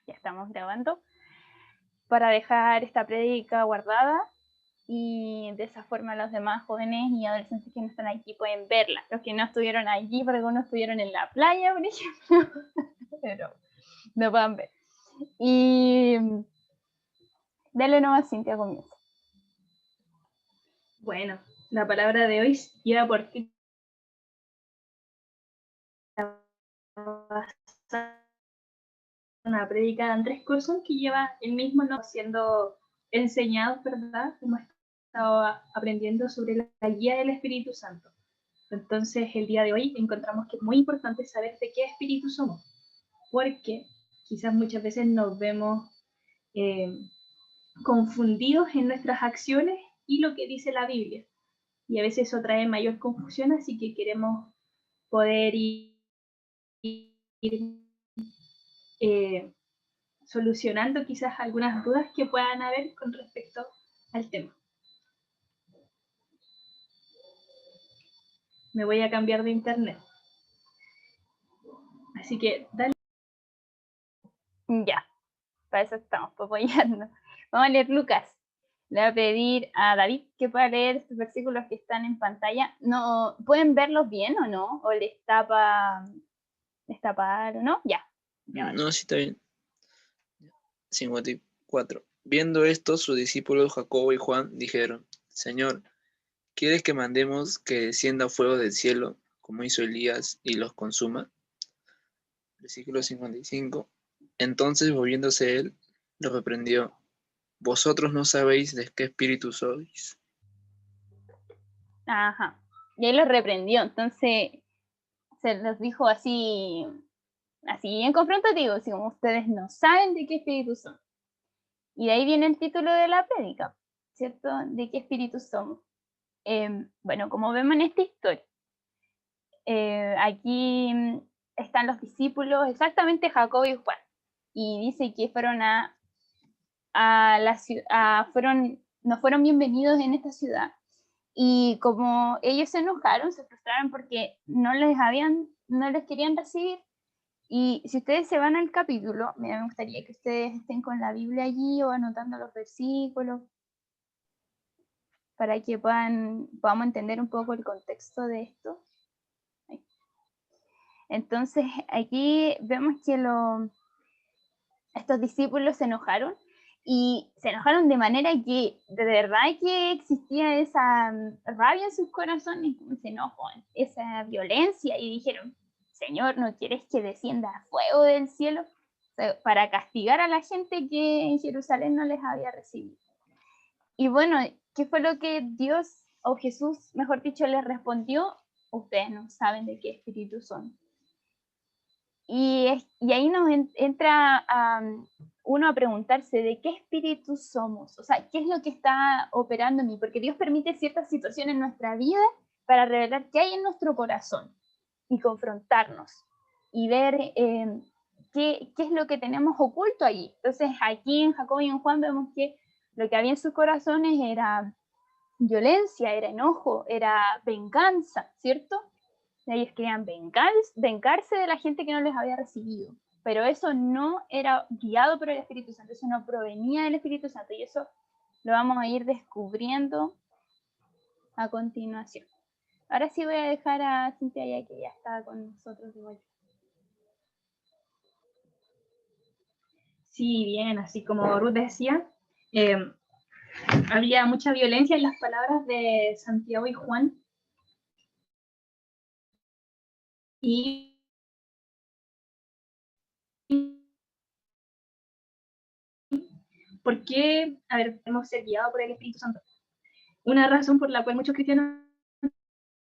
Ya estamos grabando para dejar esta prédica guardada y de esa forma los demás jóvenes y adolescentes que no están aquí pueden verla. Los que no estuvieron allí, porque algunos estuvieron en la playa, por ejemplo, pero no puedan ver. Y dale nomás, Cintia, comienza. Bueno, la palabra de hoy lleva por título una prédica de Andrés Corzón que lleva el mismo nombre, siendo enseñados, ¿verdad? Hemos estado aprendiendo sobre la guía del Espíritu Santo. Entonces, el día de hoy encontramos que es muy importante saber de qué espíritu somos, porque quizás muchas veces nos vemos confundidos en nuestras acciones y lo que dice la Biblia. Y a veces eso trae mayor confusión, así que queremos poder ir solucionando quizás algunas dudas que puedan haber con respecto al tema. Me voy a cambiar de internet. Así que dale. Ya, para eso estamos, para apoyarnos. Vamos a leer Lucas. Le voy a pedir a David que pueda leer estos versículos que están en pantalla. No, ¿pueden verlos bien o no? ¿O les tapa o no? Ya. No, sí está bien. 54. Viendo esto, sus discípulos Jacobo y Juan dijeron: Señor, ¿quieres que mandemos que descienda fuego del cielo, como hizo Elías, y los consuma? Versículo 55. Entonces, volviéndose él, los reprendió: Vosotros no sabéis de qué espíritu sois. Ajá. Y él los reprendió. Entonces, se los dijo así bien confrontativo, así como ustedes no saben de qué espíritu son. Y de ahí viene el título de la prédica, ¿cierto? ¿De qué espíritu somos? Bueno, como vemos en esta historia, aquí están los discípulos, exactamente Jacobo y Juan, y dice que fueron no fueron bienvenidos en esta ciudad, y como ellos se enojaron, se frustraron porque no les querían recibir. Y si ustedes se van al capítulo, me gustaría que ustedes estén con la Biblia allí o anotando los versículos para que podamos entender un poco el contexto de esto. Entonces, aquí vemos que estos discípulos se enojaron, y se enojaron de manera que de verdad que existía esa rabia en sus corazones, ese enojo, esa violencia, y dijeron: Señor, ¿no quieres que descienda fuego del cielo para castigar a la gente que en Jerusalén no les había recibido? Y bueno, ¿qué fue lo que Dios, o Jesús, mejor dicho, les respondió? Ustedes no saben de qué espíritu son. Y ahí nos entra uno a preguntarse de qué espíritu somos, o sea, qué es lo que está operando en mí, porque Dios permite ciertas situaciones en nuestra vida para revelar qué hay en nuestro corazón y confrontarnos y ver qué es lo que tenemos oculto allí. Entonces, aquí en Jacobo y en Juan vemos que lo que había en sus corazones era violencia, era enojo, era venganza, ¿cierto? Ellos querían vengarse de la gente que no les había recibido, pero eso no era guiado por el Espíritu Santo, eso no provenía del Espíritu Santo, y eso lo vamos a ir descubriendo a continuación. Ahora sí voy a dejar a Cintia, ya que ya está con nosotros de vuelta. Sí, bien, así como Ruth decía, había mucha violencia en las palabras de Santiago y Juan. Y ¿por qué? A ver, hemos ser guiados por el Espíritu Santo. Una razón por la cual muchos cristianos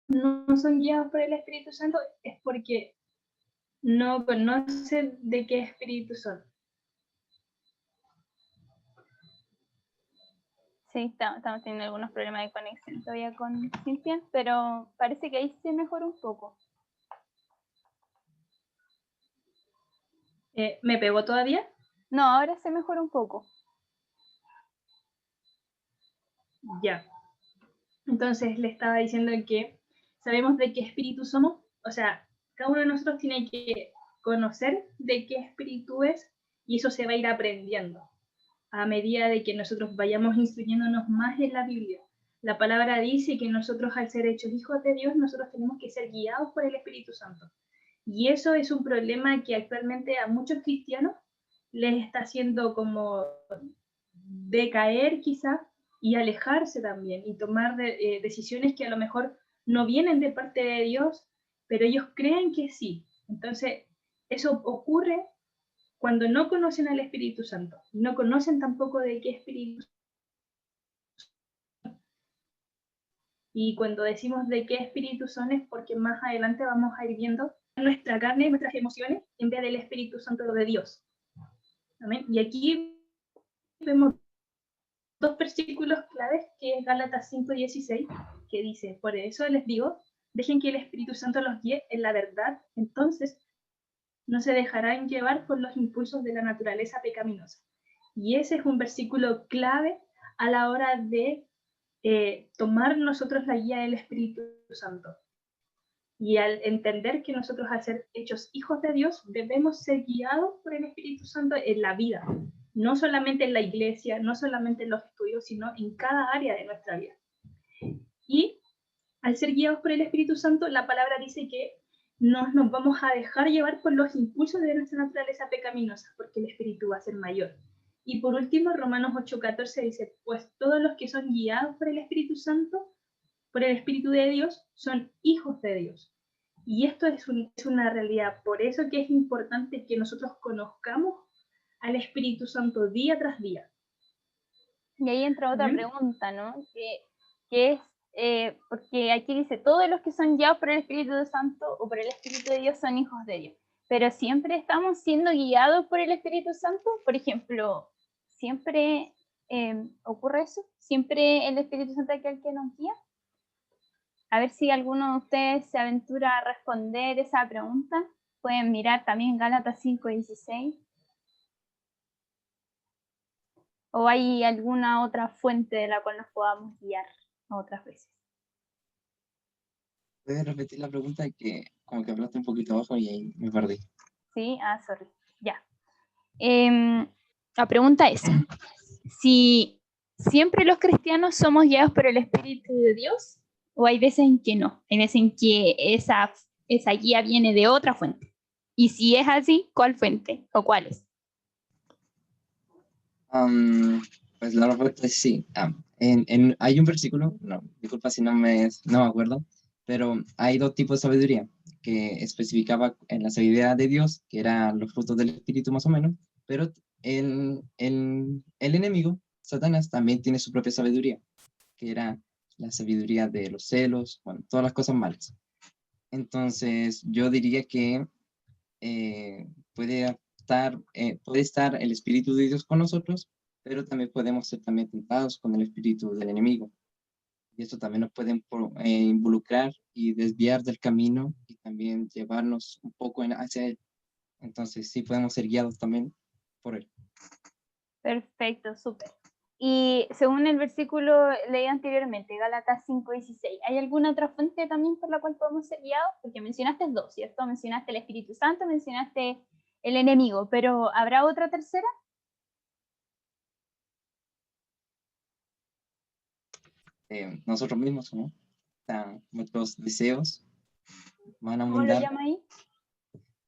no son guiados por el Espíritu Santo es porque no conocen de qué espíritu son. Sí, estamos teniendo algunos problemas de conexión todavía con Cintia, pero parece que ahí se mejoró un poco. ¿Me pegó todavía? No, ahora se mejoró un poco. Ya. Entonces le estaba diciendo que sabemos de qué espíritu somos, o sea, cada uno de nosotros tiene que conocer de qué espíritu es y eso se va a ir aprendiendo a medida de que nosotros vayamos instruyéndonos más en la Biblia. La palabra dice que nosotros, al ser hechos hijos de Dios, nosotros tenemos que ser guiados por el Espíritu Santo. Y eso es un problema que actualmente a muchos cristianos les está haciendo como decaer quizá, y alejarse también, y tomar decisiones que a lo mejor no vienen de parte de Dios, pero ellos creen que sí. Entonces, eso ocurre cuando no conocen al Espíritu Santo, no conocen tampoco de qué Espíritu. Y cuando decimos de qué espíritu son es porque más adelante vamos a ir viendo nuestra carne y nuestras emociones en vez del Espíritu Santo de Dios. ¿Amén? Y aquí vemos dos versículos claves, que es Gálatas 5:16, que dice: por eso les digo, dejen que el Espíritu Santo los guíe en la verdad, entonces no se dejarán llevar por los impulsos de la naturaleza pecaminosa. Y ese es un versículo clave a la hora de tomar nosotros la guía del Espíritu Santo. Y al entender que nosotros, al ser hechos hijos de Dios, debemos ser guiados por el Espíritu Santo en la vida, no solamente en la iglesia, no solamente en los estudios, sino en cada área de nuestra vida. Y al ser guiados por el Espíritu Santo, la palabra dice que no nos vamos a dejar llevar por los impulsos de nuestra naturaleza pecaminosa, porque el Espíritu va a ser mayor. Y por último, Romanos 8:14 dice: pues todos los que son guiados por el Espíritu Santo, por el Espíritu de Dios, son hijos de Dios. Y esto es una realidad. Por eso que es importante que nosotros conozcamos al Espíritu Santo día tras día. Y ahí entra otra pregunta, ¿no? Que es, porque aquí dice, todos los que son guiados por el Espíritu Santo o por el Espíritu de Dios son hijos de Dios. Pero siempre estamos siendo guiados por el Espíritu Santo. Por ejemplo, ¿siempre ocurre eso? ¿Siempre el Espíritu Santo es el que nos guía? A ver si alguno de ustedes se aventura a responder esa pregunta. Pueden mirar también Gálatas 5:16. ¿O hay alguna otra fuente de la cual nos podamos guiar otras veces? ¿Puedes repetir la pregunta? Que como que hablaste un poquito abajo y ahí me perdí. Sí, sorry. Ya. La pregunta es, si siempre los cristianos somos guiados por el Espíritu de Dios, o hay veces en que no, hay veces en que esa guía viene de otra fuente. Y si es así, ¿cuál fuente o cuáles? Pues la respuesta es sí. Hay un versículo, no, disculpa si no me acuerdo, pero hay dos tipos de sabiduría que especificaba en la sabiduría de Dios, que eran los frutos del Espíritu más o menos, pero el enemigo, Satanás, también tiene su propia sabiduría, que era la sabiduría de los celos, bueno, todas las cosas malas. Entonces, yo diría que puede estar el Espíritu de Dios con nosotros, pero también podemos ser también tentados con el espíritu del enemigo. Y esto también nos puede involucrar y desviar del camino y también llevarnos un poco hacia él. Entonces sí podemos ser guiados también por él. Perfecto, súper. Y según el versículo leí anteriormente, Gálatas 5:16, ¿hay alguna otra fuente también por la cual podemos ser guiados? Porque mencionaste dos, ¿cierto? Mencionaste el Espíritu Santo, mencionaste el enemigo, pero ¿habrá otra tercera? Nosotros mismos, ¿no? O sea, nuestros deseos van a ¿Cómo lo abundar llama ahí?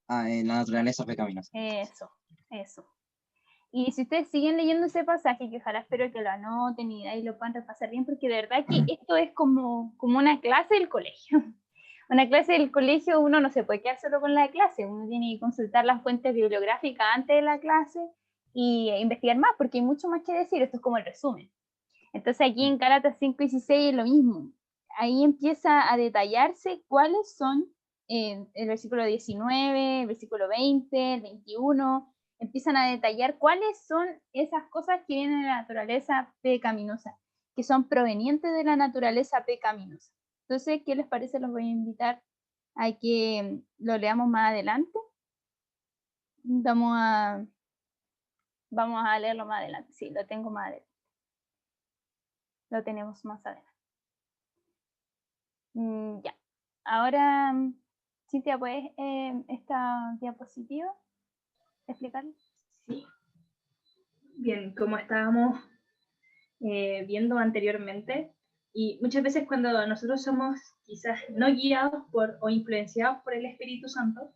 en la naturaleza pecaminosa. Eso. Y si ustedes siguen leyendo ese pasaje, que ojalá espero que lo anoten y ahí lo puedan repasar bien, porque de verdad que esto es como una clase del colegio. Una clase del colegio, uno no se puede quedar solo con la clase, uno tiene que consultar las fuentes bibliográficas antes de la clase y investigar más, porque hay mucho más que decir, esto es como el resumen. Entonces aquí en Gálatas 5:16 es lo mismo. Ahí empieza a detallarse cuáles son el versículo 19, el versículo 20, el 21, empiezan a detallar cuáles son esas cosas que vienen de la naturaleza pecaminosa, que son provenientes de la naturaleza pecaminosa. Entonces, ¿qué les parece? Los voy a invitar a que lo leamos más adelante. Vamos a leerlo más adelante. Sí, lo tengo más adelante. Lo tenemos más adelante. Ya. Ahora, Cintia, ¿puedes esta diapositiva explicarlo? Sí. Bien, como estábamos viendo anteriormente, y muchas veces cuando nosotros somos quizás no guiados por o influenciados por el Espíritu Santo,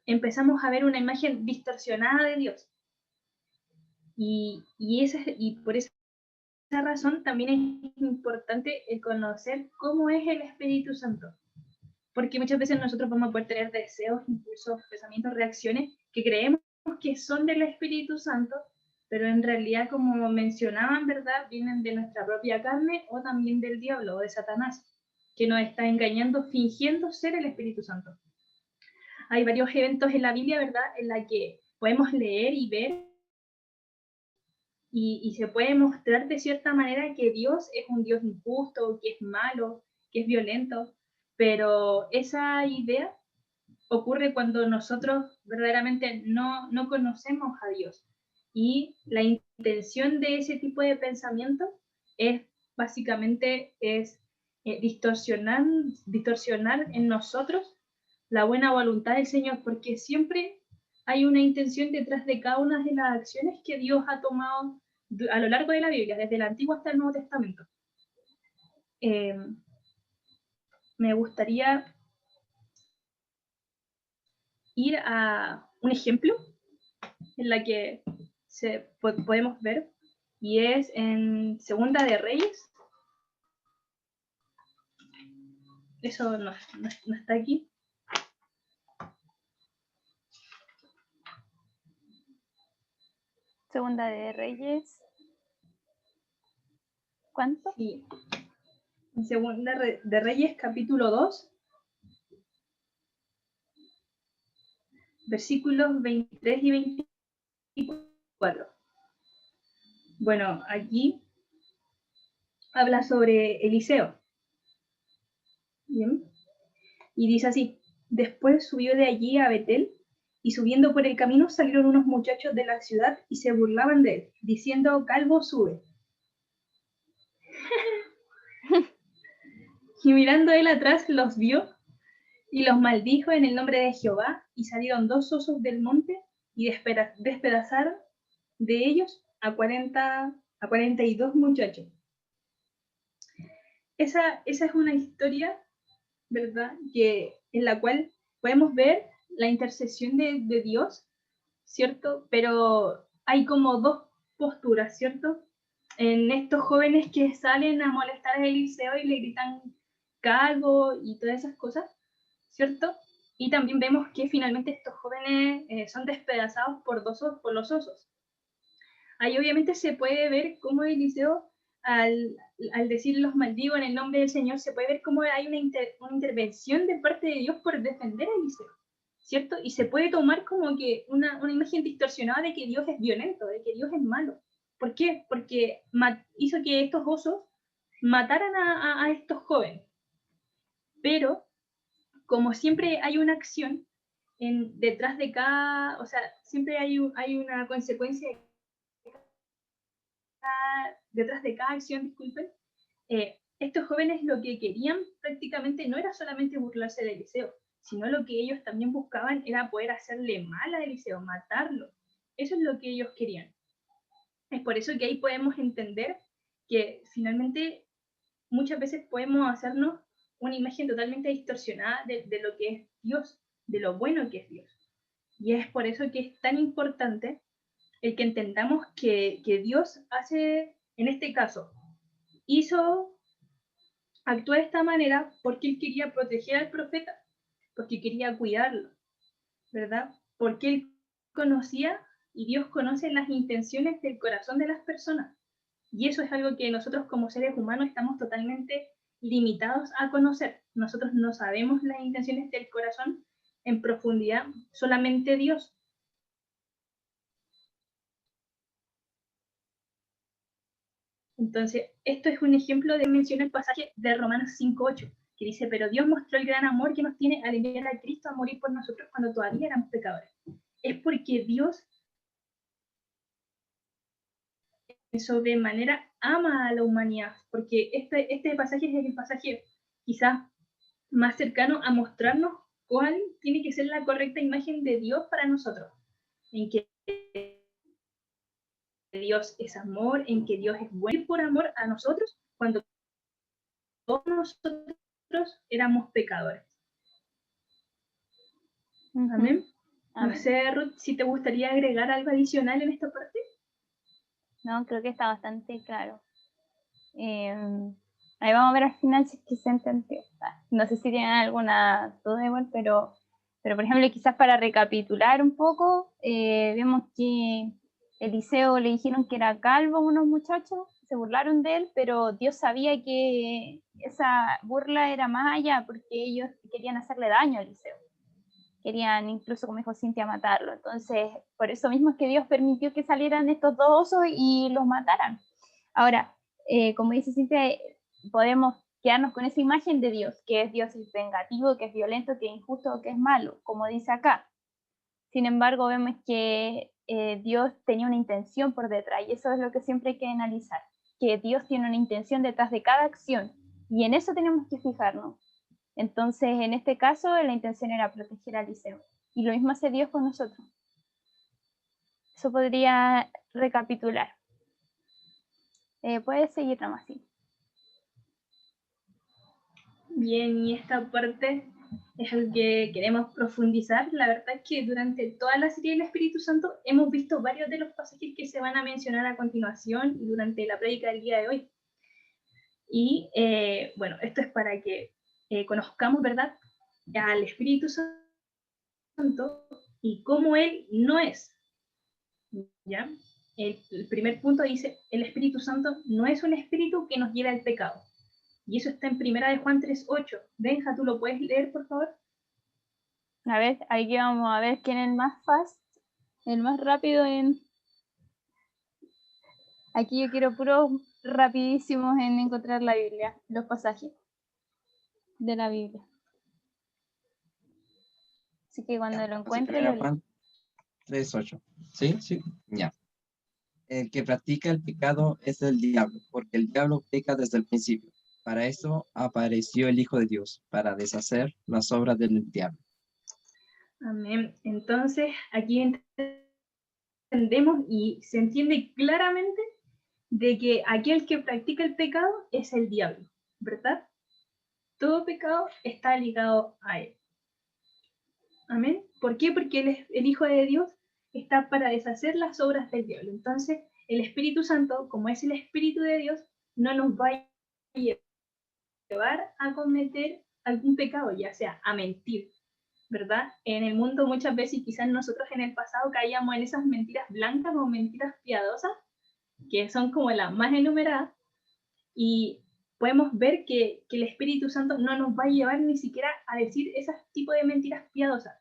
empezamos a ver una imagen distorsionada de Dios. Y por esa razón también es importante el conocer cómo es el Espíritu Santo. Porque muchas veces nosotros vamos a poder tener deseos, impulsos, pensamientos, reacciones que creemos que son del Espíritu Santo, pero en realidad, como mencionaban, ¿verdad?, vienen de nuestra propia carne o también del diablo o de Satanás, que nos está engañando fingiendo ser el Espíritu Santo. Hay varios eventos en la Biblia, ¿verdad?, en la que podemos leer y ver y se puede mostrar de cierta manera que Dios es un Dios injusto, que es malo, que es violento, pero esa idea ocurre cuando nosotros verdaderamente no conocemos a Dios. Y la intención de ese tipo de pensamiento es básicamente distorsionar en nosotros la buena voluntad del Señor, porque siempre hay una intención detrás de cada una de las acciones que Dios ha tomado a lo largo de la Biblia, desde el Antiguo hasta el Nuevo Testamento. Me gustaría ir a un ejemplo en la que podemos ver, y es en Segunda de Reyes. Eso no está aquí. Segunda de Reyes. ¿Cuánto? Sí. En Segunda de Reyes, capítulo 2, versículos 23 y 24. Bueno, aquí habla sobre Eliseo. Bien. Y dice así: después subió de allí a Betel, y subiendo por el camino salieron unos muchachos de la ciudad y se burlaban de él, diciendo: calvo, sube. Y mirando él atrás los vio y los maldijo en el nombre de Jehová, y salieron 2 osos del monte y despedazaron de ellos a 42 muchachos. Esa es una historia, ¿verdad?, en la cual podemos ver la intercesión de Dios, ¿cierto? Pero hay como 2 posturas, ¿cierto? En estos jóvenes que salen a molestar a Eliseo y le gritan calvo y todas esas cosas, ¿cierto? Y también vemos que finalmente estos jóvenes son despedazados por los osos. Ahí obviamente se puede ver cómo Eliseo, al decir los maldigo en el nombre del Señor, se puede ver cómo hay una intervención de parte de Dios por defender a Eliseo, ¿cierto? Y se puede tomar como que una imagen distorsionada de que Dios es violento, de que Dios es malo. ¿Por qué? Porque hizo que estos osos mataran a estos jóvenes. Pero, como siempre hay una acción detrás de cada, o sea, siempre hay una consecuencia detrás de cada acción, disculpen, estos jóvenes lo que querían prácticamente no era solamente burlarse de Eliseo, sino lo que ellos también buscaban era poder hacerle mal a Eliseo, matarlo. Eso es lo que ellos querían. Es por eso que ahí podemos entender que finalmente muchas veces podemos hacernos una imagen totalmente distorsionada de lo que es Dios, de lo bueno que es Dios. Y es por eso que es tan importante el que entendamos que Dios hace, en este caso, actuó de esta manera porque él quería proteger al profeta, porque quería cuidarlo, ¿verdad? Porque él conocía y Dios conoce las intenciones del corazón de las personas. Y eso es algo que nosotros como seres humanos estamos totalmente limitados a conocer. Nosotros no sabemos las intenciones del corazón en profundidad, solamente Dios. Entonces, esto es un ejemplo de mencionar el pasaje de Romanos 5:8, que dice: pero Dios mostró el gran amor que nos tiene al enviar a Cristo a morir por nosotros cuando todavía éramos pecadores. Es porque Dios de sobremanera ama a la humanidad, porque este pasaje es el pasaje quizás más cercano a mostrarnos cuál tiene que ser la correcta imagen de Dios para nosotros, en que Dios es amor, en que Dios es bueno por amor a nosotros, cuando todos nosotros éramos pecadores. Amén. No Amén. sé, Ruth, si te gustaría agregar algo adicional en esta parte. No, creo que está bastante claro. Ahí vamos a ver al final si es que se entendió. No sé si tienen alguna duda igual, pero por ejemplo, quizás para recapitular un poco, vemos que Eliseo le dijeron que era calvo a unos muchachos, se burlaron de él, pero Dios sabía que esa burla era más allá, porque ellos querían hacerle daño a Eliseo. Querían incluso, como dijo Cintia, matarlo. Entonces, por eso mismo es que Dios permitió que salieran estos dos osos y los mataran. Ahora, como dice Cintia, podemos quedarnos con esa imagen de Dios, que es Dios vengativo, que es violento, que es injusto, que es malo, como dice acá. Sin embargo, vemos que Dios tenía una intención por detrás, y eso es lo que siempre hay que analizar, que Dios tiene una intención detrás de cada acción, y en eso tenemos que fijarnos. Entonces, en este caso, la intención era proteger a Eliseo. Y lo mismo hace Dios con nosotros. Eso podría recapitular. Puedes seguir nomás, sí. Bien, y esta parte es el que queremos profundizar. La verdad es que durante toda la serie del Espíritu Santo hemos visto varios de los pasajes que se van a mencionar a continuación y durante la prédica del día de hoy. Y bueno, esto es para que conozcamos, ¿verdad?, al Espíritu Santo y cómo Él no es. ¿Ya? El primer punto dice, el Espíritu Santo no es un espíritu que nos lleva al pecado. Y eso está en 1 Juan 3:8. Benja, ¿tú lo puedes leer, por favor? A ver, aquí vamos a ver quién es el más fast, el más rápido en... Aquí yo quiero puros rapidísimos en encontrar la Biblia, los pasajes de la Biblia. Así que cuando lo encuentre, lo leo. Juan 3:8. ¿Sí? Sí. Ya. El que practica el pecado es el diablo, porque el diablo peca desde el principio. Para eso apareció el Hijo de Dios, para deshacer las obras del diablo. Amén. Entonces, aquí entendemos y se entiende claramente de que aquel que practica el pecado es el diablo, ¿verdad? Todo pecado está ligado a él. Amén. ¿Por qué? Porque el Hijo de Dios está para deshacer las obras del diablo. Entonces, el Espíritu Santo, como es el Espíritu de Dios, no nos va a llevar a cometer algún pecado, ya sea a mentir, ¿verdad? En el mundo muchas veces, quizás nosotros en el pasado caíamos en esas mentiras blancas o mentiras piadosas, que son como las más enumeradas, y podemos ver que el Espíritu Santo no nos va a llevar ni siquiera a decir ese tipo de mentiras piadosas.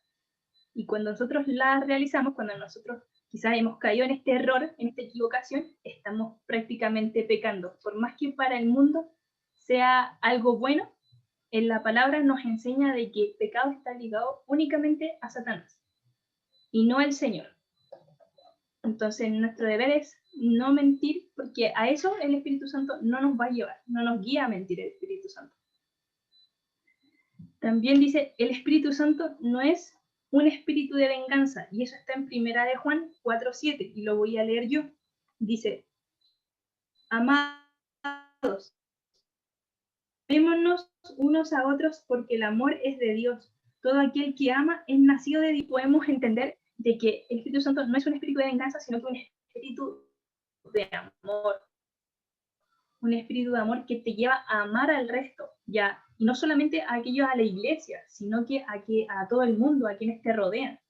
Y cuando nosotros las realizamos, cuando nosotros quizás hemos caído en este error, en esta equivocación, estamos prácticamente pecando. Por más que para el mundo sea algo bueno, en la palabra nos enseña de que el pecado está ligado únicamente a Satanás y no al Señor. Entonces nuestro deber es no mentir, porque a eso el Espíritu Santo no nos va a llevar, no nos guía a mentir el Espíritu Santo. También dice, el Espíritu Santo no es un espíritu de venganza, y eso está en 1 Juan 4:7, y lo voy a leer yo. Dice, amados, amémonos unos a otros porque el amor es de Dios. Todo aquel que ama es nacido de Dios. Podemos entender de que el Espíritu Santo no es un espíritu de venganza, sino que un espíritu de amor. Un espíritu de amor que te lleva a amar al resto, ya, y no solamente a aquellos a la iglesia, sino que a todo el mundo, a quienes te rodean.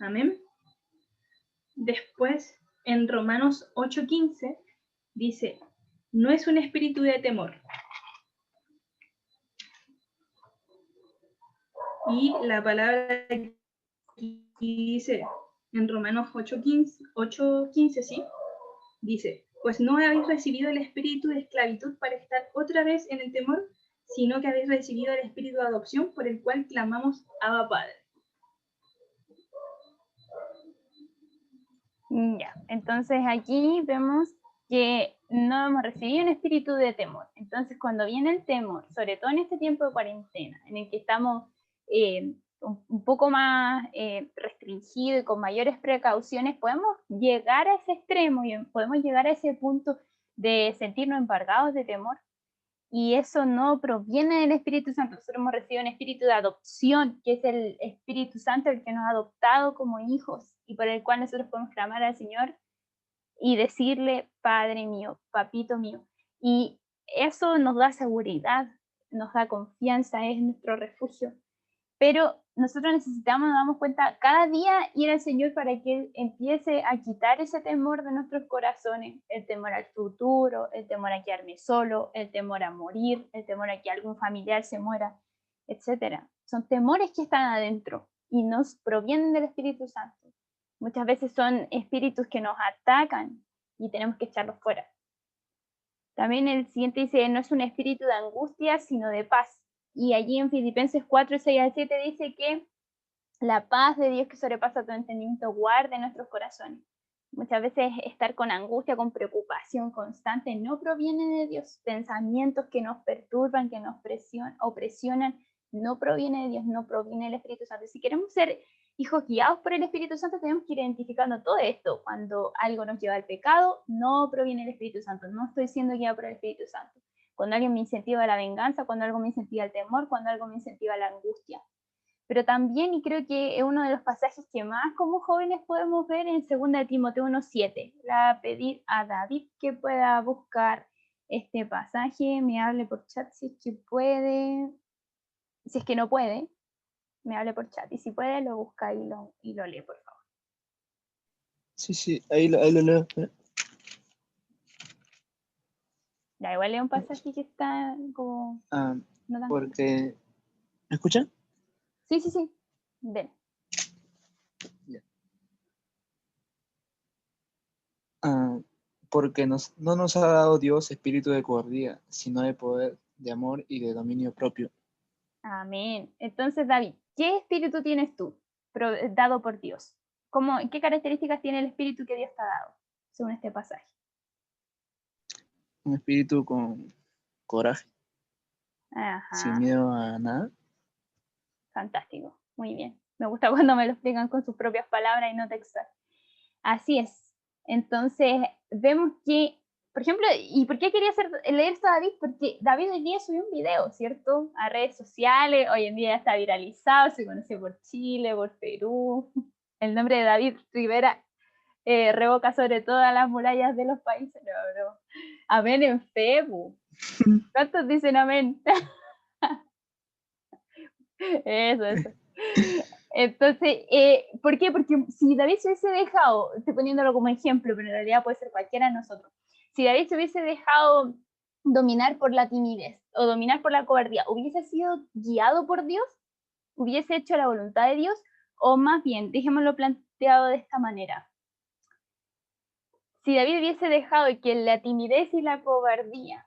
Amén. Después, en Romanos 8:15, dice, no es un espíritu de temor. Y la palabra aquí dice, en Romanos 8:15, ¿sí? Dice, pues no habéis recibido el espíritu de esclavitud para estar otra vez en el temor, sino que habéis recibido el espíritu de adopción por el cual clamamos Abba Padre. Ya, entonces aquí vemos que no hemos recibido un espíritu de temor. Entonces, cuando viene el temor, sobre todo en este tiempo de cuarentena, en el que estamos un poco más restringido y con mayores precauciones, podemos llegar a ese extremo y podemos llegar a ese punto de sentirnos embargados de temor. Y eso no proviene del Espíritu Santo. Nosotros hemos recibido un espíritu de adopción, que es el Espíritu Santo el que nos ha adoptado como hijos y por el cual nosotros podemos clamar al Señor y decirle, Padre mío, papito mío. Y eso nos da seguridad, nos da confianza, es nuestro refugio. Pero nosotros necesitamos, nos damos cuenta, cada día ir al Señor para que Él empiece a quitar ese temor de nuestros corazones, el temor al futuro, el temor a quedarme solo, el temor a morir, el temor a que algún familiar se muera, etc. Son temores que están adentro y nos provienen del Espíritu Santo. Muchas veces son espíritus que nos atacan y tenemos que echarlos fuera. También el siguiente dice, no es un espíritu de angustia, sino de paz. Y allí en Filipenses 4, 6 al 7 dice que la paz de Dios que sobrepasa todo entendimiento guarde nuestros corazones. Muchas veces estar con angustia, con preocupación constante, no proviene de Dios. Pensamientos que nos perturban, que nos opresionan, no proviene de Dios, no proviene del Espíritu Santo. Si queremos ser hijos guiados por el Espíritu Santo, tenemos que ir identificando todo esto. Cuando algo nos lleva al pecado, no proviene del Espíritu Santo. No estoy siendo guiado por el Espíritu Santo. Cuando alguien me incentiva la venganza, cuando algo me incentiva el temor, cuando algo me incentiva la angustia. Pero también, y creo que es uno de los pasajes que más como jóvenes podemos ver en 2 Timoteo 1:7. Le voy a pedir a David que pueda buscar este pasaje, me hable por chat si es que puede. Si es que no puede, me hable por chat. Y si puede, lo busca y lo lee, por favor. Sí, ahí lo leo. Ya, igual es un pasaje que está como... no tan Porque... ¿Me escuchan? Sí. Ven. Porque no nos ha dado Dios espíritu de cobardía, sino de poder, de amor y de dominio propio. Amén. Entonces, David, ¿qué espíritu tienes tú dado por Dios? ¿Qué características tiene el espíritu que Dios te ha dado, según este pasaje? Un espíritu con coraje, Ajá. sin miedo a nada. Fantástico, muy bien. Me gusta cuando me lo explican con sus propias palabras y no textual. Así es. Entonces, vemos que, por ejemplo, ¿y por qué quería leer esto a David? Porque David hoy día subió un video, ¿cierto? A redes sociales, hoy en día ya está viralizado, se conoce por Chile, por Perú. El nombre de David Rivera revoca sobre todas las murallas de los países. No. Amén en Facebook. ¿Cuántos dicen amén? Eso. Entonces, ¿por qué? Porque si David se hubiese dejado, estoy poniéndolo como ejemplo, pero en realidad puede ser cualquiera de nosotros, si David se hubiese dejado dominar por la timidez o dominar por la cobardía, ¿hubiese sido guiado por Dios? ¿Hubiese hecho la voluntad de Dios? O más bien, dejémoslo planteado de esta manera. Si David hubiese dejado que la timidez y la cobardía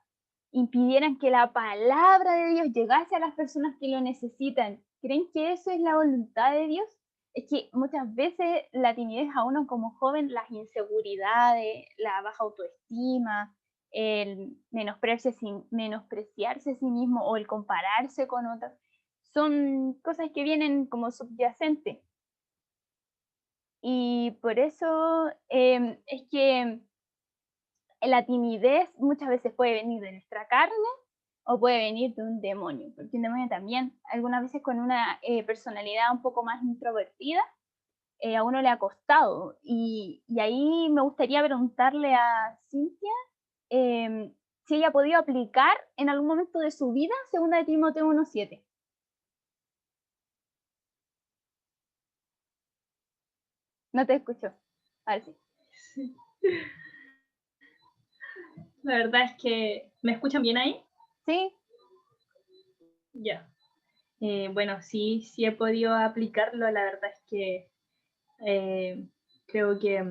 impidieran que la palabra de Dios llegase a las personas que lo necesitan, ¿creen que eso es la voluntad de Dios? Es que muchas veces la timidez a uno como joven, las inseguridades, la baja autoestima, el menospreciarse a sí mismo o el compararse con otros, son cosas que vienen como subyacentes. Y por eso es que la timidez muchas veces puede venir de nuestra carne o puede venir de un demonio, porque un demonio también, algunas veces con una personalidad un poco más introvertida, a uno le ha costado. Y ahí me gustaría preguntarle a Cintia si ella ha podido aplicar en algún momento de su vida 2 Timoteo 1:7. No te escucho. A ver si. Sí. La verdad es que... ¿Me escuchan bien ahí? Sí. Ya. Bueno, sí he podido aplicarlo. La verdad es que creo que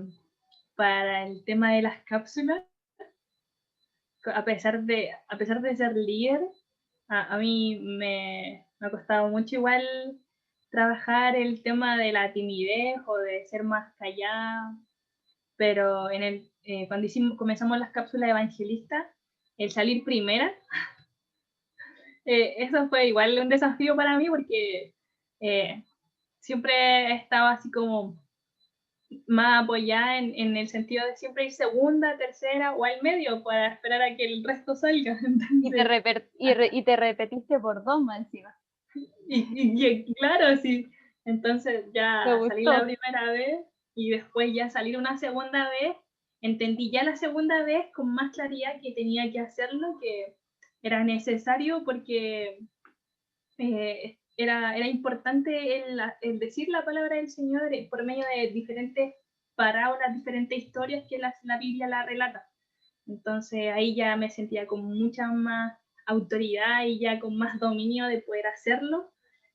para el tema de las cápsulas, a pesar de ser líder, a mí me ha costado mucho igual trabajar el tema de la timidez o de ser más callada, pero cuando comenzamos las cápsulas evangelistas, el salir primera, eso fue igual un desafío para mí porque siempre estaba así como más apoyada en el sentido de siempre ir segunda, tercera o al medio para esperar a que el resto salga. Y te repetiste por 2 más encima. Y claro, sí. Entonces Me ya salí gustó. la primera vez y después ya salir una segunda vez. Entendí ya la segunda vez con más claridad que tenía que hacerlo, que era necesario porque era importante el decir la palabra del Señor por medio de diferentes parábolas, diferentes historias que la Biblia la relata. Entonces ahí ya me sentía con mucha más autoridad y ya con más dominio de poder hacerlo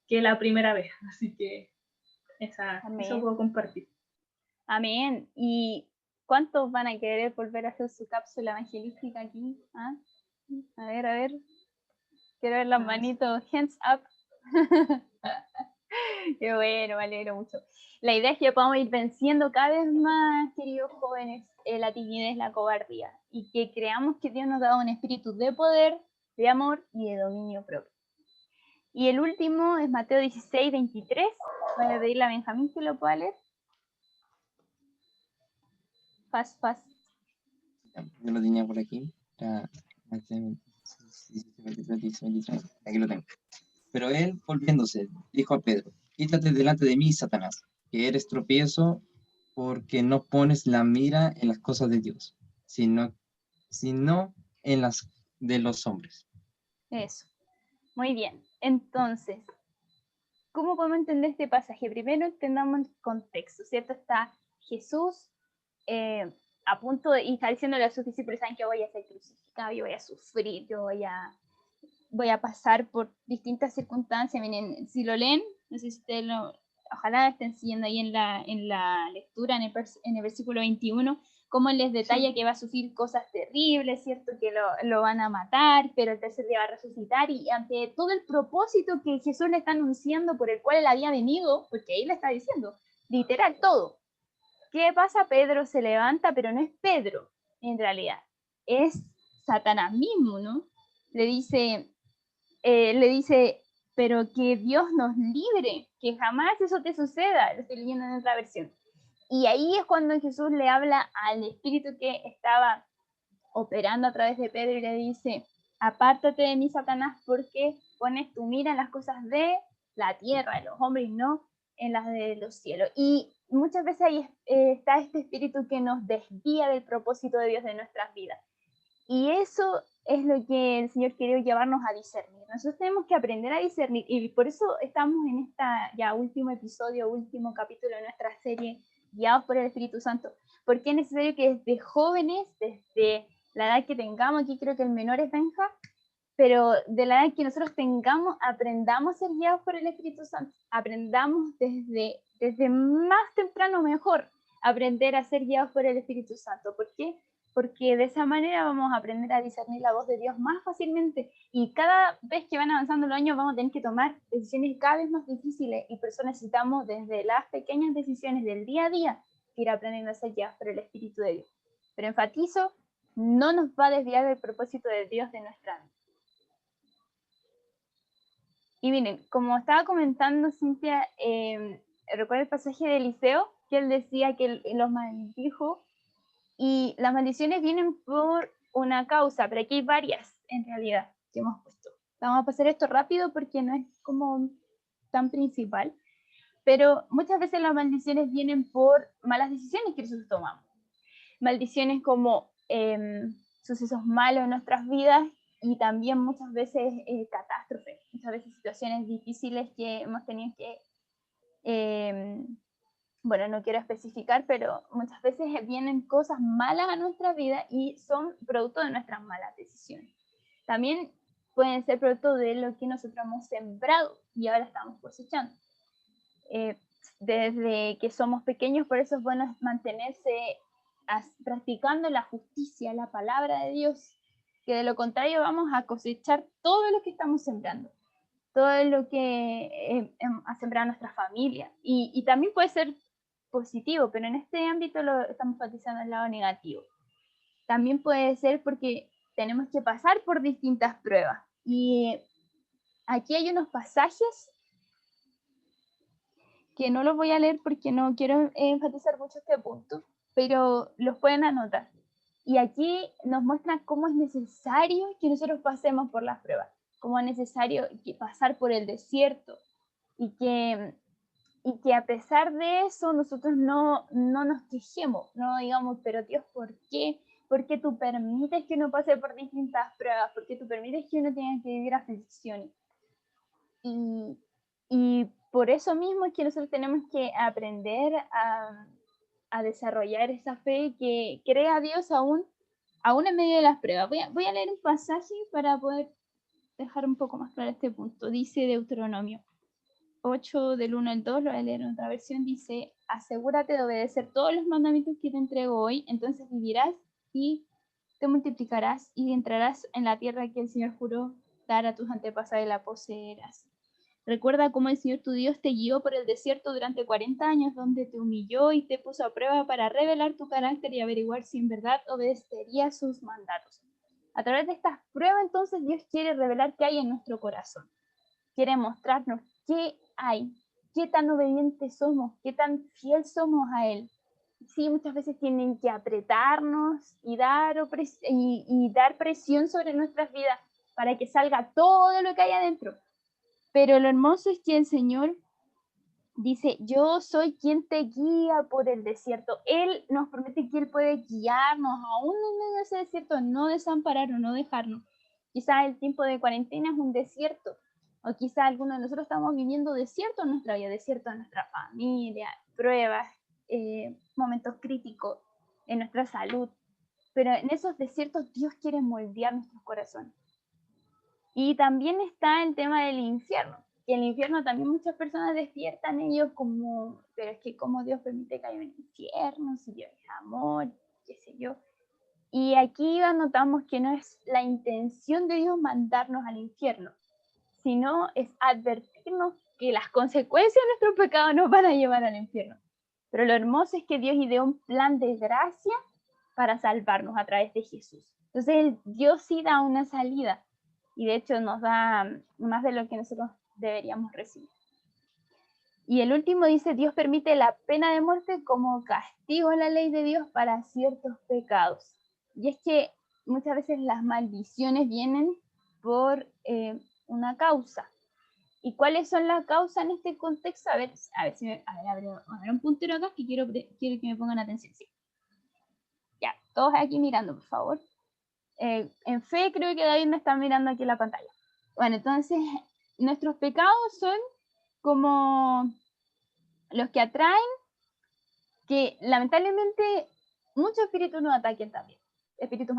que la primera vez. Así que eso Amén. puedo compartir. Amén. ¿Y cuántos van a querer volver a hacer su cápsula evangelística aquí? ¿Ah? A ver. Quiero ver las manitos. Hands up. Qué bueno, me alegro mucho. La idea es que podamos ir venciendo cada vez más, queridos jóvenes, la timidez, la cobardía, y que creamos que Dios nos da un espíritu de poder, de amor y de dominio propio. Y el último es Mateo 16, 23. Voy a pedirle a Benjamín que lo pueda leer. Fast. Yo lo tenía por aquí. Aquí lo tengo. Pero él, volviéndose, dijo a Pedro: quítate delante de mí, Satanás, que eres tropiezo porque no pones la mira en las cosas de Dios, sino en las de los hombres. Eso. Muy bien. Entonces, ¿cómo podemos entender este pasaje? Primero entendamos el contexto, ¿cierto? Está Jesús a punto de, y está diciéndole a sus discípulos: saben que voy a ser crucificado, yo voy a sufrir, yo voy a pasar por distintas circunstancias. Miren, si lo leen, no sé si ustedes ojalá estén siguiendo ahí en la lectura, en el versículo 21, cómo él les detalla Sí. que va a sufrir cosas terribles, ¿cierto? Que lo van a matar, pero el tercer día va a resucitar, y ante todo el propósito que Jesús le está anunciando, por el cual él había venido, porque ahí le está diciendo, literal, todo. ¿Qué pasa? Pedro se levanta, pero no es Pedro, en realidad, es Satanás mismo, ¿no? Le dice, pero que Dios nos libre, que jamás eso te suceda. Lo estoy leyendo en otra versión. Y ahí es cuando Jesús le habla al espíritu que estaba operando a través de Pedro y le dice: apártate de mí, Satanás, porque pones tu mira en las cosas de la tierra, de los hombres, no en las de los cielos. Y muchas veces ahí está este espíritu que nos desvía del propósito de Dios de nuestras vidas. Y eso es lo que el Señor quiere llevarnos a discernir. Nosotros tenemos que aprender a discernir, y por eso estamos en esta ya último episodio, último capítulo de nuestra serie, guiados por el Espíritu Santo, porque es necesario que desde jóvenes, desde la edad que tengamos, aquí creo que el menor es Benja, pero de la edad que nosotros tengamos, aprendamos a ser guiados por el Espíritu Santo, aprendamos desde más temprano mejor, aprender a ser guiados por el Espíritu Santo. ¿Por qué? Porque de esa manera vamos a aprender a discernir la voz de Dios más fácilmente, y cada vez que van avanzando los años vamos a tener que tomar decisiones cada vez más difíciles, y por eso necesitamos desde las pequeñas decisiones del día a día ir aprendiendo a ser guiados por el Espíritu de Dios. Pero enfatizo, no nos va a desviar del propósito de Dios de nuestra vida. Y miren, como estaba comentando Cintia, recuerda el pasaje de Eliseo, que él decía que los maldijo, y las maldiciones vienen por una causa, pero aquí hay varias en realidad que hemos puesto. Vamos a pasar esto rápido porque no es como tan principal, pero muchas veces las maldiciones vienen por malas decisiones que nosotros tomamos. Maldiciones como sucesos malos en nuestras vidas, y también muchas veces catástrofes, muchas veces situaciones difíciles que hemos tenido que, bueno, no quiero especificar, pero muchas veces vienen cosas malas a nuestra vida y son producto de nuestras malas decisiones. También pueden ser producto de lo que nosotros hemos sembrado y ahora estamos cosechando. Desde que somos pequeños, por eso es bueno mantenerse practicando la justicia, la palabra de Dios, que de lo contrario vamos a cosechar todo lo que estamos sembrando, todo lo que ha sembrado nuestra familia, y también puede ser positivo, pero en este ámbito lo estamos enfatizando el lado negativo. También puede ser porque tenemos que pasar por distintas pruebas, y aquí hay unos pasajes que no los voy a leer porque no quiero enfatizar mucho este punto, pero los pueden anotar. Y aquí nos muestran cómo es necesario que nosotros pasemos por las pruebas, cómo es necesario pasar por el desierto y que a pesar de eso nosotros no nos quejemos, no digamos, pero Dios, ¿por qué? ¿Por qué tú permites que uno pase por distintas pruebas? ¿Por qué tú permites que uno tenga que vivir aflicciones? Y por eso mismo es que nosotros tenemos que aprender a desarrollar esa fe que crea a Dios aún en medio de las pruebas. Voy a leer un pasaje para poder dejar un poco más claro este punto. Dice Deuteronomio 8 del 1 al 2, lo voy a leer en otra versión, dice: asegúrate de obedecer todos los mandamientos que te entrego hoy, entonces vivirás y te multiplicarás y entrarás en la tierra que el Señor juró dar a tus antepasados y la poseerás. Recuerda cómo el Señor tu Dios te guió por el desierto durante 40 años, donde te humilló y te puso a prueba para revelar tu carácter y averiguar si en verdad obedecerías sus mandatos. A través de estas pruebas, entonces, Dios quiere revelar qué hay en nuestro corazón. Quiere mostrarnos qué hay, qué tan obedientes somos, qué tan fiel somos a Él. Sí, muchas veces tienen que apretarnos y dar presión sobre nuestras vidas para que salga todo lo que hay adentro. Pero lo hermoso es que el Señor dice: yo soy quien te guía por el desierto. Él nos promete que Él puede guiarnos aún en medio de ese desierto, no desampararnos, no dejarnos. Quizás el tiempo de cuarentena es un desierto, o quizás algunos de nosotros estamos viviendo desierto en nuestra vida, desierto en nuestra familia, pruebas, momentos críticos en nuestra salud. Pero en esos desiertos Dios quiere moldear nuestros corazones. Y también está el tema del infierno, que el infierno también muchas personas despiertan ellos como, pero es que cómo Dios permite que haya un infierno, si Dios es amor, qué sé yo. Y aquí notamos que no es la intención de Dios mandarnos al infierno, sino es advertirnos que las consecuencias de nuestro pecado nos van a llevar al infierno. Pero lo hermoso es que Dios ideó un plan de gracia para salvarnos a través de Jesús. Entonces Dios sí da una salida, y de hecho nos da más de lo que nosotros deberíamos recibir. Y el último dice: Dios permite la pena de muerte como castigo en la ley de Dios para ciertos pecados. Y es que muchas veces las maldiciones vienen por una causa. ¿Y cuáles son las causas en este contexto? A ver si abre un puntero acá que quiero que me pongan atención. Sí. Ya, todos aquí mirando, por favor. En fe creo que David me está mirando aquí en la pantalla. Bueno, entonces nuestros pecados son como los que atraen que lamentablemente muchos espíritus nos ataquen también, espíritus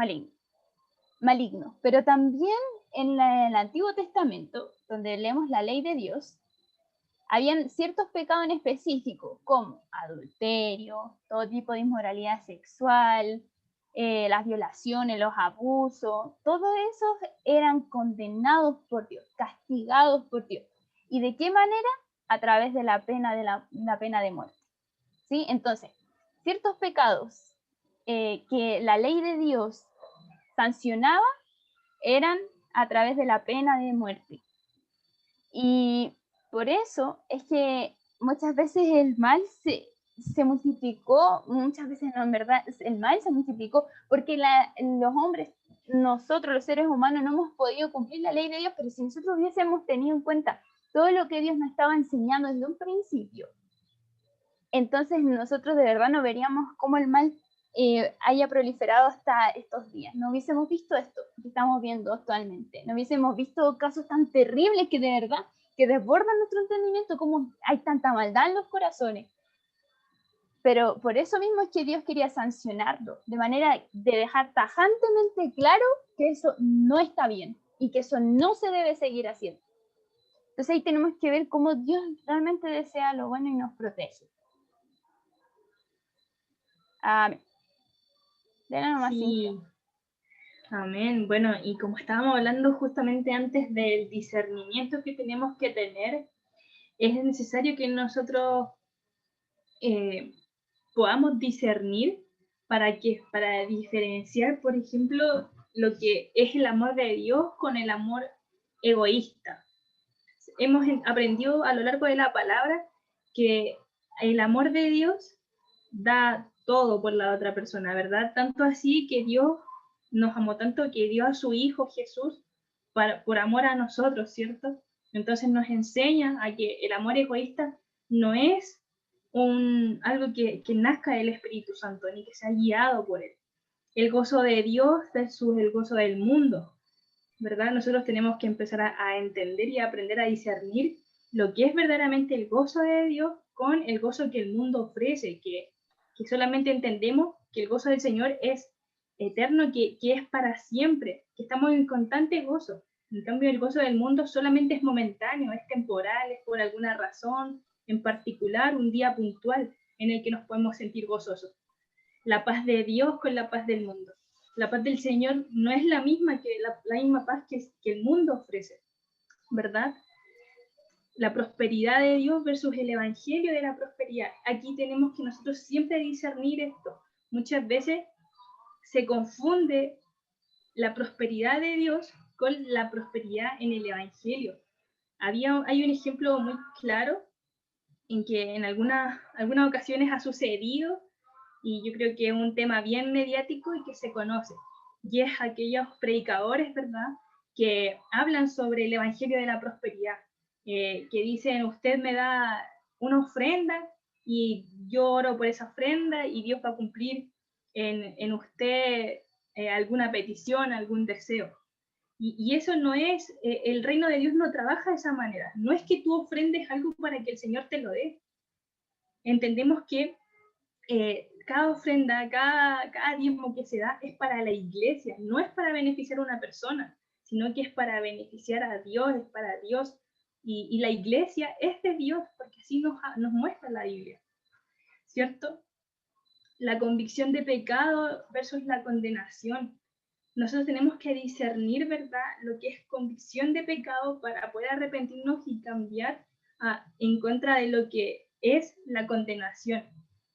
malignos. Pero también en el Antiguo Testamento, donde leemos la ley de Dios, habían ciertos pecados en específico, como adulterio, todo tipo de inmoralidad sexual, las violaciones, los abusos, todos esos eran condenados por Dios, castigados por Dios. ¿Y de qué manera? A través de la pena de muerte. ¿Sí? Entonces, ciertos pecados que la ley de Dios sancionaba eran a través de la pena de muerte. Y por eso es que muchas veces el mal se multiplicó, muchas veces no, en verdad, el mal se multiplicó porque los hombres, nosotros los seres humanos no hemos podido cumplir la ley de Dios, pero si nosotros hubiésemos tenido en cuenta todo lo que Dios nos estaba enseñando desde un principio, entonces nosotros de verdad no veríamos cómo el mal haya proliferado hasta estos días. No hubiésemos visto esto que estamos viendo actualmente. No hubiésemos visto casos tan terribles que de verdad que desbordan nuestro entendimiento, como hay tanta maldad en los corazones. Pero por eso mismo es que Dios quería sancionarlo, de manera de dejar tajantemente claro que eso no está bien y que eso no se debe seguir haciendo. Entonces ahí tenemos que ver cómo Dios realmente desea lo bueno y nos protege. Amén. Sí. Amén. Bueno, y como estábamos hablando justamente antes del discernimiento que tenemos que tener, es necesario que nosotros podamos discernir para diferenciar, por ejemplo, lo que es el amor de Dios con el amor egoísta. Hemos aprendido a lo largo de la palabra que el amor de Dios da todo por la otra persona, ¿verdad? Tanto así que Dios nos amó tanto que dio a su Hijo Jesús por amor a nosotros, ¿cierto? Entonces nos enseña a que el amor egoísta no es algo que nazca del Espíritu Santo, ni que sea guiado por él. El gozo de Dios versus el gozo del mundo, ¿verdad? Nosotros tenemos que empezar a entender y a aprender a discernir lo que es verdaderamente el gozo de Dios con el gozo que el mundo ofrece, que solamente entendemos que el gozo del Señor es eterno, que es para siempre, que estamos en constante gozo. En cambio, el gozo del mundo solamente es momentáneo, es temporal, es por alguna razón en particular, un día puntual en el que nos podemos sentir gozosos. La paz de Dios con la paz del mundo. La paz del Señor no es la misma que la misma paz que el mundo ofrece, ¿verdad? La prosperidad de Dios versus el evangelio de la prosperidad. Aquí tenemos que nosotros siempre discernir esto. Muchas veces se confunde la prosperidad de Dios con la prosperidad en el evangelio. Hay un ejemplo muy claro en que en algunas ocasiones ha sucedido, y yo creo que es un tema bien mediático y que se conoce, y es aquellos predicadores, ¿verdad?, que hablan sobre el evangelio de la prosperidad, que dicen, usted me da una ofrenda y yo oro por esa ofrenda y Dios va a cumplir en usted alguna petición, algún deseo. Y eso no es, el reino de Dios no trabaja de esa manera. No es que tú ofrendes algo para que el Señor te lo dé. Entendemos que cada ofrenda, cada diezmo que se da es para la iglesia, no es para beneficiar a una persona, sino que es para beneficiar a Dios, es para Dios. Y la iglesia es de Dios, porque así nos muestra la Biblia, ¿cierto? La convicción de pecado versus la condenación. Nosotros tenemos que discernir, ¿verdad?, lo que es convicción de pecado para poder arrepentirnos y cambiar en contra de lo que es la condenación.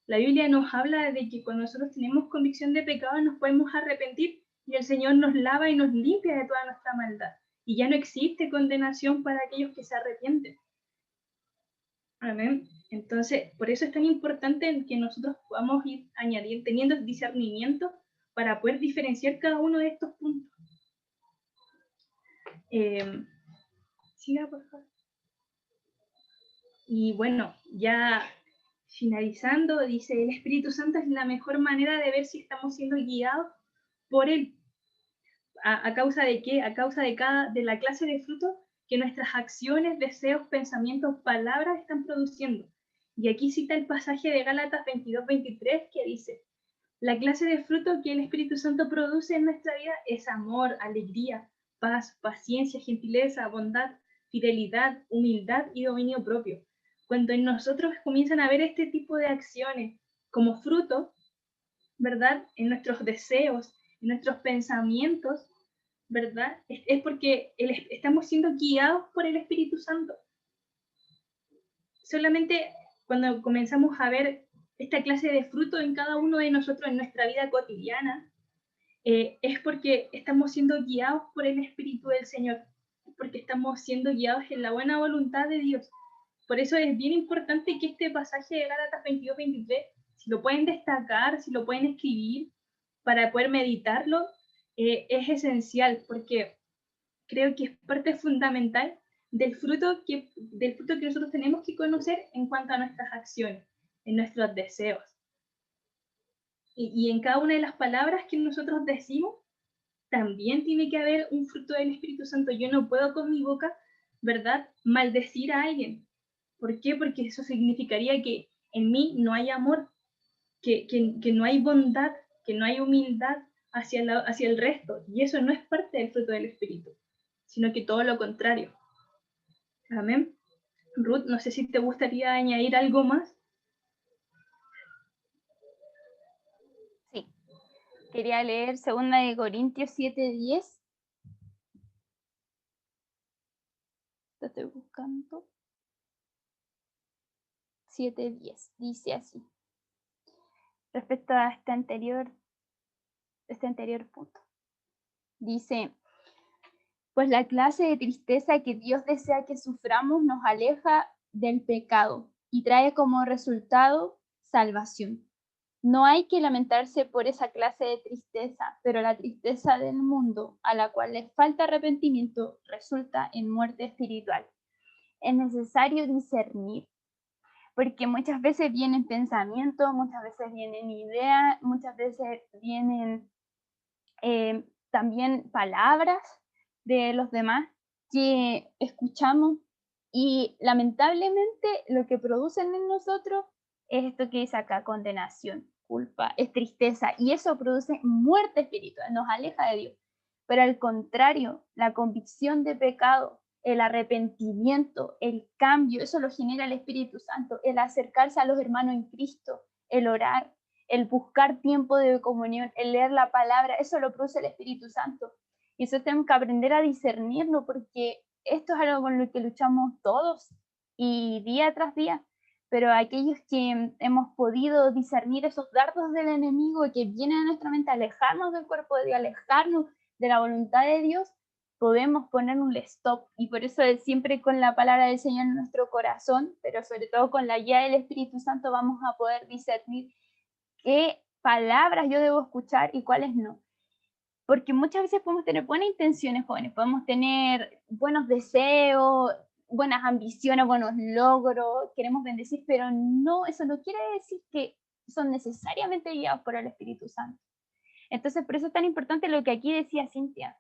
La Biblia nos habla de que cuando nosotros tenemos convicción de pecado nos podemos arrepentir y el Señor nos lava y nos limpia de toda nuestra maldad. Y ya no existe condenación para aquellos que se arrepienten. Amén. Entonces, por eso es tan importante que nosotros podamos ir añadiendo, teniendo discernimiento para poder diferenciar cada uno de estos puntos. Siga, por favor. Y bueno, ya finalizando, dice, el Espíritu Santo es la mejor manera de ver si estamos siendo guiados por Él. ¿A causa de qué? A causa de la clase de frutos que nuestras acciones, deseos, pensamientos, palabras están produciendo. Y aquí cita el pasaje de Gálatas 22-23 que dice, la clase de fruto que el Espíritu Santo produce en nuestra vida es amor, alegría, paz, paciencia, gentileza, bondad, fidelidad, humildad y dominio propio. Cuando en nosotros comienzan a ver este tipo de acciones como fruto, ¿verdad?, en nuestros deseos, en nuestros pensamientos, ¿verdad?, es porque estamos siendo guiados por el Espíritu Santo. Solamente cuando comenzamos a ver esta clase de fruto en cada uno de nosotros en nuestra vida cotidiana, es porque estamos siendo guiados por el Espíritu del Señor, porque estamos siendo guiados en la buena voluntad de Dios. Por eso es bien importante que este pasaje de Gálatas 22-23, si lo pueden destacar, si lo pueden escribir, para poder meditarlo, es esencial, porque creo que es parte fundamental del fruto que nosotros tenemos que conocer en cuanto a nuestras acciones, en nuestros deseos. Y en cada una de las palabras que nosotros decimos, también tiene que haber un fruto del Espíritu Santo. Yo no puedo con mi boca, ¿verdad?, maldecir a alguien. ¿Por qué? Porque eso significaría que en mí no hay amor, que no hay bondad, que no hay humildad hacia el resto. Y eso no es parte del fruto del Espíritu, sino que todo lo contrario. Amén. Ruth, no sé si te gustaría añadir algo más. Sí. Quería leer 2 Corintios 7:10. Lo estoy buscando. 7:10. Dice así. Respecto a este anterior punto. Dice, pues la clase de tristeza que Dios desea que suframos nos aleja del pecado, y trae como resultado salvación. No hay que lamentarse por esa clase de tristeza, pero la tristeza del mundo a la cual le falta arrepentimiento resulta en muerte espiritual. Es necesario discernir, porque muchas veces vienen pensamientos, muchas veces vienen ideas, muchas veces vienen también palabras de los demás que escuchamos y lamentablemente lo que producen en nosotros es esto que dice acá, condenación, culpa, es tristeza y eso produce muerte espiritual, nos aleja de Dios. Pero al contrario, la convicción de pecado, el arrepentimiento, el cambio, eso lo genera el Espíritu Santo, el acercarse a los hermanos en Cristo, el orar, el buscar tiempo de comunión, el leer la palabra, eso lo produce el Espíritu Santo. Y eso tenemos que aprender a discernirlo porque esto es algo con lo que luchamos todos y día tras día. Pero aquellos que hemos podido discernir esos dardos del enemigo que vienen a nuestra mente, alejarnos del cuerpo de Dios, alejarnos de la voluntad de Dios, podemos poner un stop. Y por eso siempre con la palabra del Señor en nuestro corazón, pero sobre todo con la guía del Espíritu Santo, vamos a poder discernir qué palabras yo debo escuchar y cuáles no. Porque muchas veces podemos tener buenas intenciones, jóvenes, podemos tener buenos deseos, buenas ambiciones, buenos logros, queremos bendecir, pero no, eso no quiere decir que son necesariamente guiados por el Espíritu Santo. Entonces, por eso es tan importante lo que aquí decía Cintia.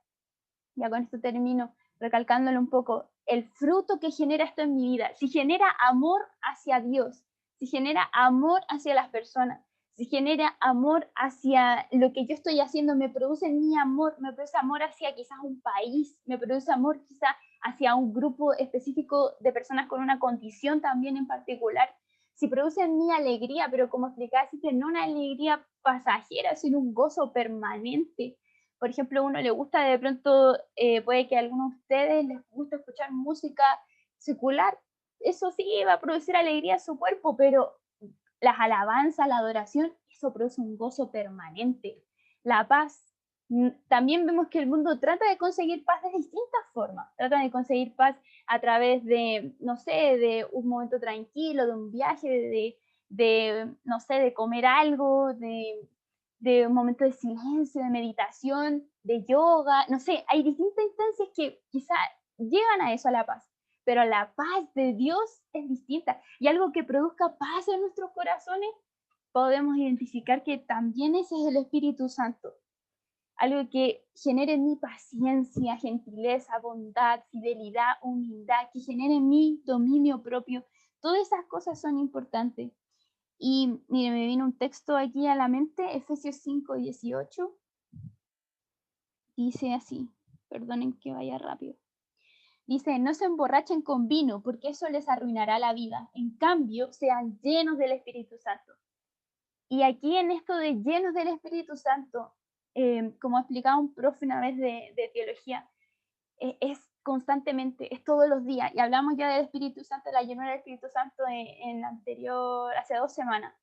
Ya con esto termino, recalcándole un poco, el fruto que genera esto en mi vida, si genera amor hacia Dios, si genera amor hacia las personas, si genera amor hacia lo que yo estoy haciendo, me produce mi amor, me produce amor hacia quizás un país, me produce amor quizás hacia un grupo específico de personas con una condición también en particular, si produce mi alegría, pero como explicaba, no una alegría pasajera, sino un gozo permanente. Por ejemplo, a uno le gusta de pronto, puede que a algunos de ustedes les guste escuchar música secular, eso sí va a producir alegría a su cuerpo, pero las alabanzas, la adoración, eso produce un gozo permanente. La paz, también vemos que el mundo trata de conseguir paz de distintas formas, trata de conseguir paz a través de, no sé, de un momento tranquilo, de un viaje, no sé, de comer algo, de un momento de silencio, de meditación, de yoga, no sé, hay distintas instancias que quizá llevan a eso, a la paz, pero la paz de Dios es distinta y algo que produzca paz en nuestros corazones, podemos identificar que también ese es el Espíritu Santo, algo que genere en mí paciencia, gentileza, bondad, fidelidad, humildad, que genere en mí dominio propio, todas esas cosas son importantes. Y mire, me vino un texto aquí a la mente, Efesios 5:18. Dice así, perdonen que vaya rápido. Dice, no se emborrachen con vino, porque eso les arruinará la vida. En cambio, sean llenos del Espíritu Santo. Y aquí en esto de llenos del Espíritu Santo, como explicaba un profe una vez de teología, es constantemente, es todos los días. Y hablamos ya del Espíritu Santo, la llenura del Espíritu Santo en anterior, hace 2 semanas.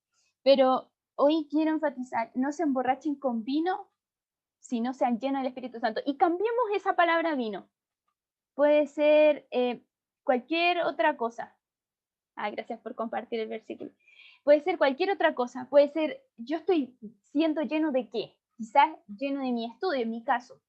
Pero hoy quiero enfatizar, no se emborrachen con vino, sino sean llenos del Espíritu Santo. Y cambiemos esa palabra vino. Puede ser cualquier otra cosa. Gracias por compartir el versículo. Puede ser cualquier otra cosa. Puede ser, yo estoy siendo lleno de qué. Quizás lleno de mi estudio, en mi caso.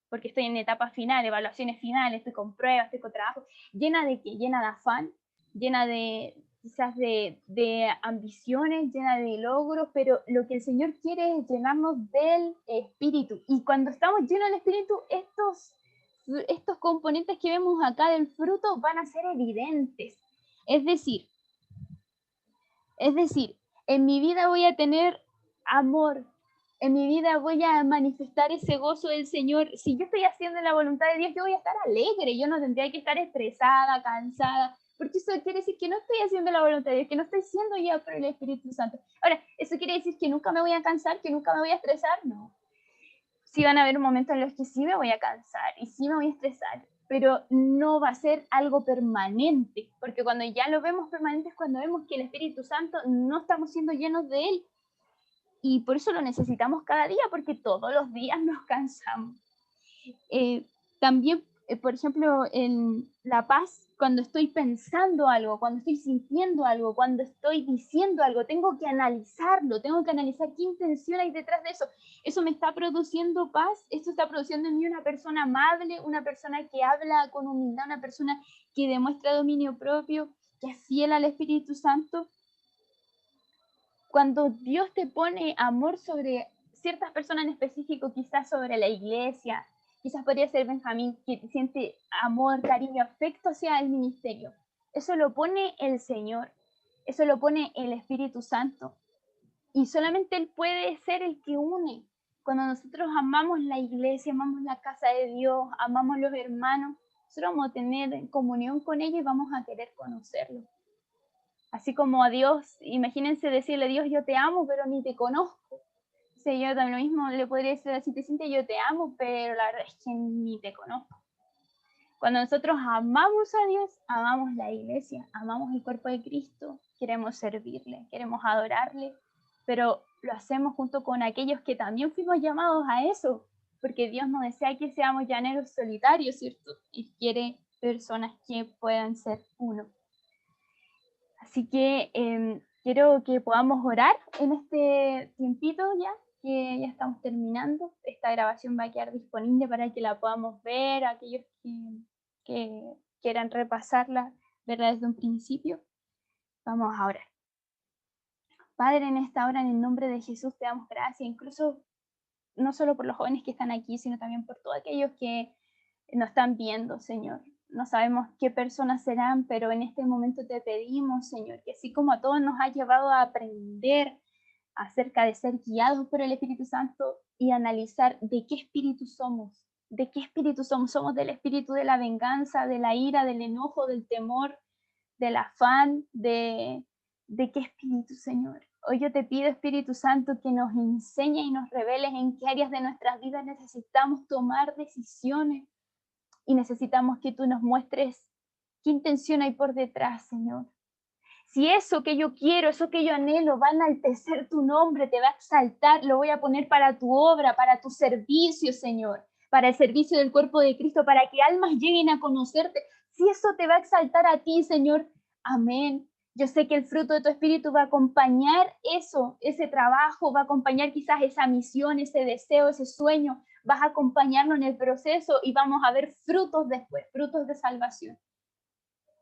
Porque estoy en etapa final, evaluaciones finales, estoy con pruebas, estoy con trabajo. ¿Llena de qué? Llena de afán, llena de quizás de ambiciones, llena de logros, pero lo que el Señor quiere es llenarnos del Espíritu. Y cuando estamos llenos del Espíritu, estos componentes que vemos acá del fruto van a ser evidentes. Es decir, en mi vida voy a tener amor, en mi vida voy a manifestar ese gozo del Señor. Si yo estoy haciendo la voluntad de Dios, yo voy a estar alegre, yo no tendría que estar estresada, cansada, porque eso quiere decir que no estoy haciendo la voluntad de Dios, que no estoy siendo guiada por el Espíritu Santo. Ahora, ¿eso quiere decir que nunca me voy a cansar, que nunca me voy a estresar? No. Sí van a haber momentos en los que sí me voy a cansar y sí me voy a estresar, pero no va a ser algo permanente, porque cuando ya lo vemos permanente es cuando vemos que el Espíritu Santo no estamos siendo llenos de Él. Y por eso lo necesitamos cada día, porque todos los días nos cansamos. También, por ejemplo, en la paz, cuando estoy pensando algo, cuando estoy sintiendo algo, cuando estoy diciendo algo, tengo que analizarlo, tengo que analizar qué intención hay detrás de eso. ¿Eso me está produciendo paz? ¿Esto está produciendo en mí una persona amable, una persona que habla con humildad, una persona que demuestra dominio propio, que es fiel al Espíritu Santo? Cuando Dios te pone amor sobre ciertas personas en específico, quizás sobre la iglesia, quizás podría ser Benjamín, que siente amor, cariño, afecto hacia el ministerio. Eso lo pone el Señor, eso lo pone el Espíritu Santo. Y solamente Él puede ser el que une. Cuando nosotros amamos la iglesia, amamos la casa de Dios, amamos los hermanos, nosotros vamos a tener comunión con ellos y vamos a querer conocerlo. Así como a Dios, imagínense decirle a Dios, yo te amo, pero ni te conozco. Sí, yo también lo mismo le podría decir así, te sientes, yo te amo, pero la verdad es que ni te conozco. Cuando nosotros amamos a Dios, amamos la iglesia, amamos el cuerpo de Cristo, queremos servirle, queremos adorarle, pero lo hacemos junto con aquellos que también fuimos llamados a eso, porque Dios no desea que seamos llaneros solitarios, ¿cierto? Y quiere personas que puedan ser uno. Así que quiero que podamos orar en este tiempito ya, que ya estamos terminando. Esta grabación va a quedar disponible para que la podamos ver, aquellos que quieran repasarla, verla desde un principio. Vamos a orar. Padre, en esta hora, en el nombre de Jesús, te damos gracias, incluso no solo por los jóvenes que están aquí, sino también por todos aquellos que nos están viendo, Señor. No sabemos qué personas serán, pero en este momento te pedimos, Señor, que así como a todos nos ha llevado a aprender acerca de ser guiados por el Espíritu Santo y analizar de qué espíritu somos, de qué espíritu somos. Somos del espíritu de la venganza, de la ira, del enojo, del temor, del afán, de qué espíritu, Señor. Hoy yo te pido, Espíritu Santo, que nos enseñe y nos reveles en qué áreas de nuestras vidas necesitamos tomar decisiones y necesitamos que tú nos muestres qué intención hay por detrás, Señor. Si eso que yo quiero, eso que yo anhelo va a enaltecer tu nombre, te va a exaltar, lo voy a poner para tu obra, para tu servicio, Señor, para el servicio del cuerpo de Cristo, para que almas lleguen a conocerte. Si eso te va a exaltar a ti, Señor, amén. Yo sé que el fruto de tu espíritu va a acompañar eso, ese trabajo, va a acompañar quizás esa misión, ese deseo, ese sueño. Vas a acompañarlo en el proceso y vamos a ver frutos después, frutos de salvación.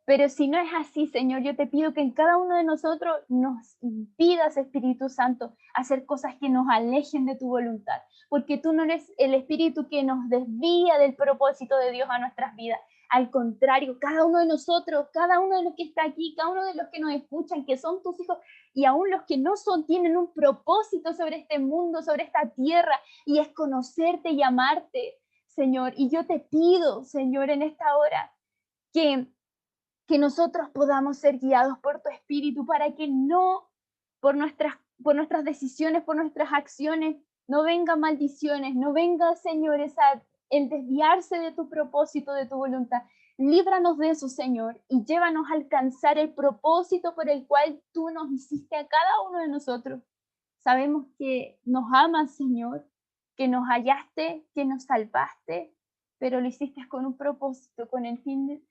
Pero si no es así, Señor, yo te pido que en cada uno de nosotros nos impidas, Espíritu Santo, hacer cosas que nos alejen de tu voluntad, porque tú no eres el Espíritu que nos desvía del propósito de Dios a nuestras vidas. Al contrario, cada uno de nosotros, cada uno de los que está aquí, cada uno de los que nos escuchan, que son tus hijos, y aún los que no son, tienen un propósito sobre este mundo, sobre esta tierra, y es conocerte y amarte, Señor. Y yo te pido, Señor, en esta hora, que nosotros podamos ser guiados por tu Espíritu para que no por nuestras decisiones, por nuestras acciones, no vengan maldiciones, no venga, Señor, el desviarse de tu propósito, de tu voluntad. Líbranos de eso, Señor, y llévanos a alcanzar el propósito por el cual tú nos hiciste a cada uno de nosotros. Sabemos que nos amas, Señor, que nos hallaste, que nos salvaste, pero lo hiciste con un propósito, con el fin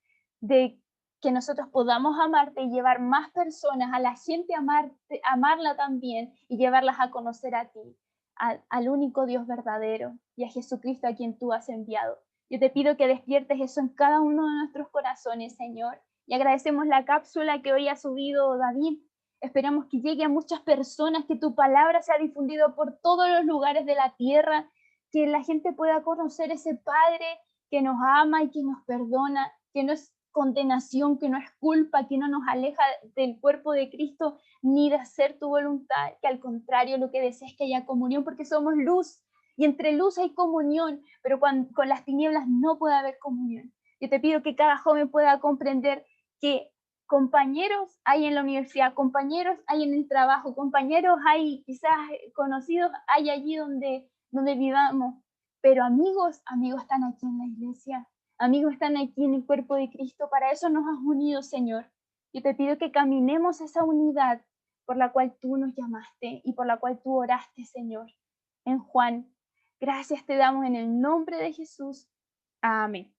de que nosotros podamos amarte y llevar más personas, a la gente amarla también y llevarlas a conocer a ti, al único Dios verdadero y a Jesucristo a quien tú has enviado. Yo te pido que despiertes eso en cada uno de nuestros corazones, Señor, y agradecemos la cápsula que hoy ha subido David. Esperamos que llegue a muchas personas, que tu palabra sea difundida por todos los lugares de la tierra, que la gente pueda conocer ese Padre que nos ama y que nos perdona, que no es condenación, que no es culpa, que no nos aleja del cuerpo de Cristo ni de hacer tu voluntad, que al contrario lo que desea es que haya comunión, porque somos luz y entre luz hay comunión, pero con las tinieblas no puede haber comunión. Yo te pido que cada joven pueda comprender que compañeros hay en la universidad, compañeros hay en el trabajo, compañeros hay quizás conocidos hay allí donde vivamos, pero amigos están aquí en la iglesia. Amigos, están aquí en el cuerpo de Cristo. Para eso nos has unido, Señor. Yo te pido que caminemos esa unidad por la cual tú nos llamaste y por la cual tú oraste, Señor. En Juan, gracias te damos en el nombre de Jesús. Amén.